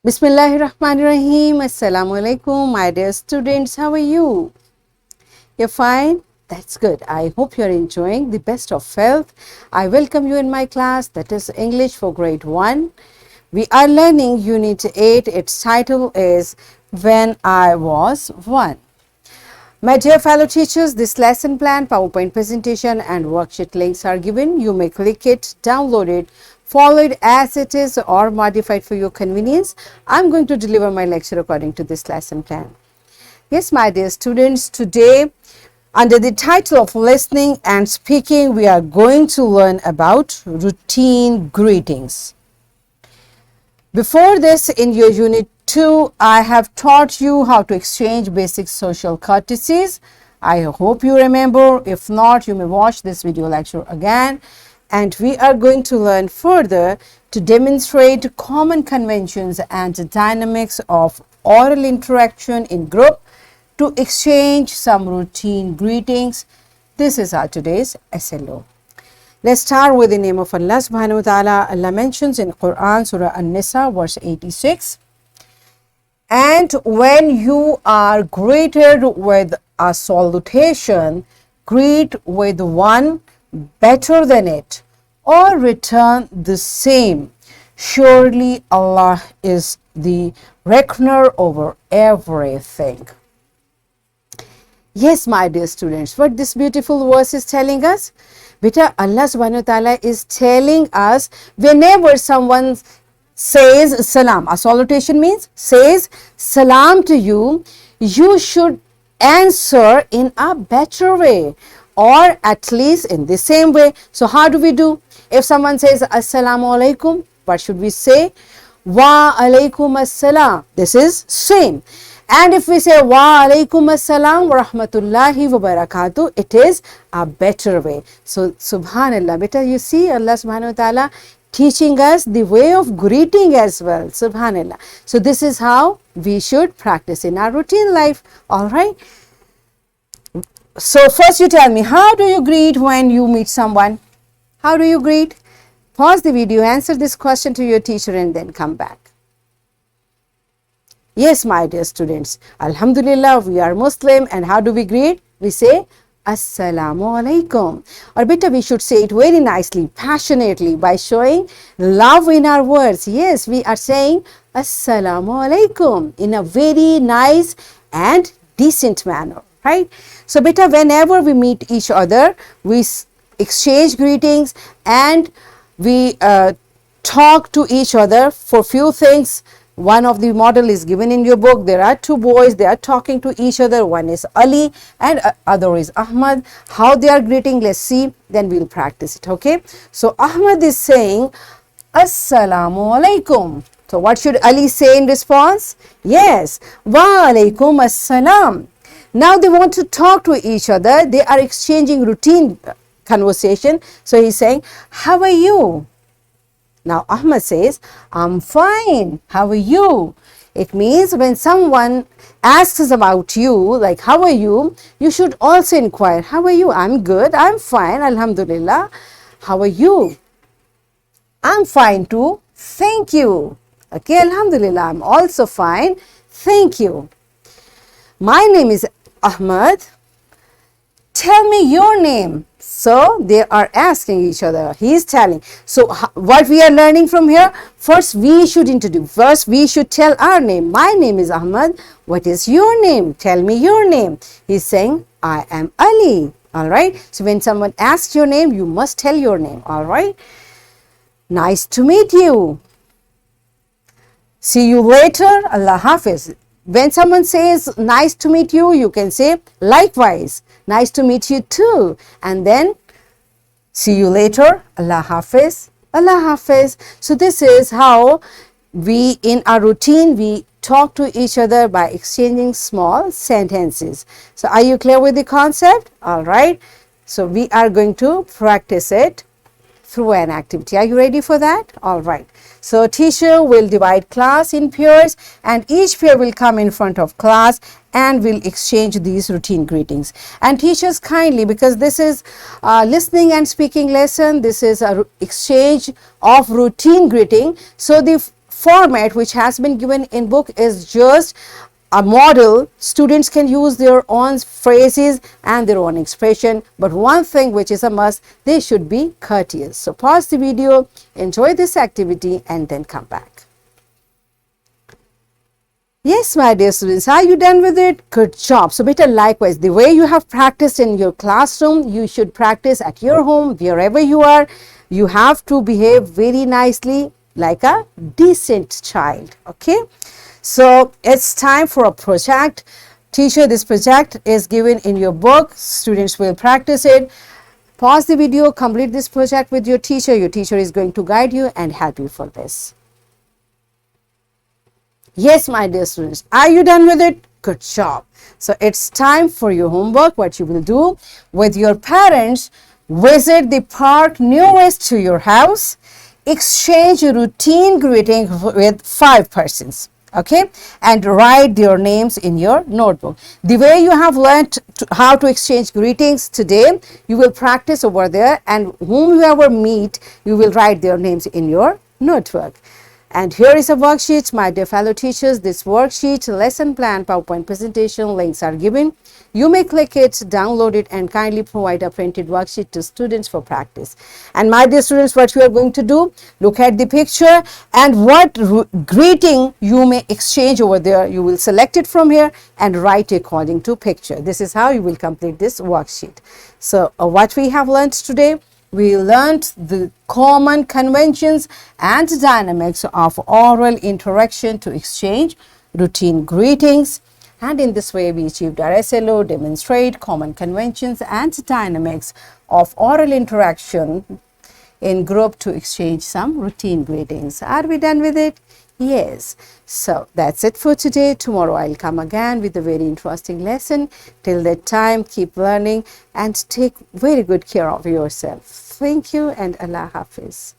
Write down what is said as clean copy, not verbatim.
Bismillahirrahmanirrahim. Assalamu alaikum, my dear students. How are you? You're fine? That's good. I hope you're enjoying the best of health. I welcome you in my class, that is English for grade 1. We are learning Unit 8. Its title is When I Was 1. My dear fellow teachers, this lesson plan, PowerPoint presentation and worksheet links are given. You may click it, download it, follow it as it is or modify it for your convenience. I'm going to deliver my lecture according to this lesson plan. Yes, my dear students, today under the title of listening and speaking, we are going to learn about routine greetings. Before this, in your Unit 2, I have taught you how to exchange basic social courtesies. I hope you remember. If not, you may watch this video lecture again. And we are going to learn further to demonstrate common conventions and dynamics of oral interaction in group to exchange some routine greetings. This is our today's SLO. Let's start with the name of Allah subhanahu wa ta'ala. Allah mentions in Quran, Surah An-Nisa, verse 86. And when you are greeted with a salutation, greet with one better than it, or return the same. Surely Allah is the reckoner over everything. Yes, my dear students, what this beautiful verse is telling us? Beta, Allah subhanahu wa ta'ala is telling us whenever someone says salam, a salutation means says salam to you, you should answer in a better way or at least in the same way. So how do we do? If someone says assalamu alaikum, what should we say? Wa alaikum assalam. This is same. And if we say wa alaikum assalam wa rahmatullahi wa barakatuh, it is a better way. So subhanallah, beta, you see Allah subhanahu wa ta'ala teaching us the way of greeting as well. Subhanallah. So this is how we should practice in our routine life. All right. So first you tell me, how do you greet when you meet someone? How do you greet? Pause the video, answer this question to your teacher and then come back. Yes, my dear students, Alhamdulillah, we are Muslim, and how do we greet? We say Assalamu alaikum. Or better, we should say it very nicely, passionately, by showing love in our words. Yes, we are saying Assalamu alaikum in a very nice and decent manner, right? So better, whenever we meet each other, we exchange greetings and we talk to each other for few things. One of the model is given in your book. There are two boys, they are talking to each other. One is Ali and other is Ahmad. How they are greeting, let's see, then we'll practice it, okay? So Ahmad is saying Assalamu alaikum. So what should Ali say in response? Yes, Wa alaikum assalam. Now they want to talk to each other. They are exchanging routine conversation. So he's saying, how are you? Now Ahmad says, I'm fine. How are you? It means when someone asks about you, like how are you, you should also inquire, how are you? I'm good. I'm fine. Alhamdulillah. How are you? I'm fine too. Thank you. Okay, Alhamdulillah. I'm also fine. Thank you. My name is Ahmad. Tell me your name. So they are asking each other. He is telling. So what we are learning from here? First we should introduce. First we should tell our name. My name is Ahmad. What is your name? Tell me your name. He's saying, I am Ali. All right. So when someone asks your name, you must tell your name. All right. Nice to meet you. See you later. Allah Hafiz. When someone says nice to meet you, you can say likewise. Nice to meet you too. And then see you later. Allah Hafiz. Allah Hafiz. So this is how we in our routine we talk to each other by exchanging small sentences. So are you clear with the concept? All right. So we are going to practice it through an activity. Are you ready for that? All right. So teacher will divide class in pairs and each pair will come in front of class and will exchange these routine greetings. And teachers kindly, because this is a listening and speaking lesson, this is a exchange of routine greeting. So the format which has been given in book is just a model. Students can use their own phrases and their own expression, but one thing which is a must, they should be courteous. So pause the video, enjoy this activity, and then come back. Yes, my dear students, are you done with it? Good job. So beta, likewise, the way you have practiced in your classroom, you should practice at your home, wherever you are. You have to behave very nicely like a decent child. Okay. So it's time for a project. Teacher, this project is given in your book. Students will practice it. Pause the video, complete this project with your teacher. Your teacher is going to guide you and help you for this. Yes, my dear students, are you done with it? Good job. So it's time for your homework. What you will do with your parents, visit the park nearest to your house, exchange a routine greeting with 5 persons. Okay, and write their names in your notebook. The way you have learned how to exchange greetings today, you will practice over there, and whomever meet, you will write their names in your notebook. And here is a worksheet, my dear fellow teachers. This worksheet, lesson plan, PowerPoint presentation links are given. You may click it, download it, and kindly provide a printed worksheet to students for practice. And my dear students, what you are going to do, look at the picture and what greeting you may exchange over there. You will select it from here and write according to picture. This is how you will complete this worksheet. So what we have learned today, we learned the common conventions and dynamics of oral interaction to exchange routine greetings. And in this way, we achieved our SLO, demonstrate common conventions and dynamics of oral interaction in group to exchange some routine greetings. Are we done with it? Yes. So that's it for today. Tomorrow I'll come again with a very interesting lesson. Till that time, keep learning and take very good care of yourself. Thank you and Allah Hafiz.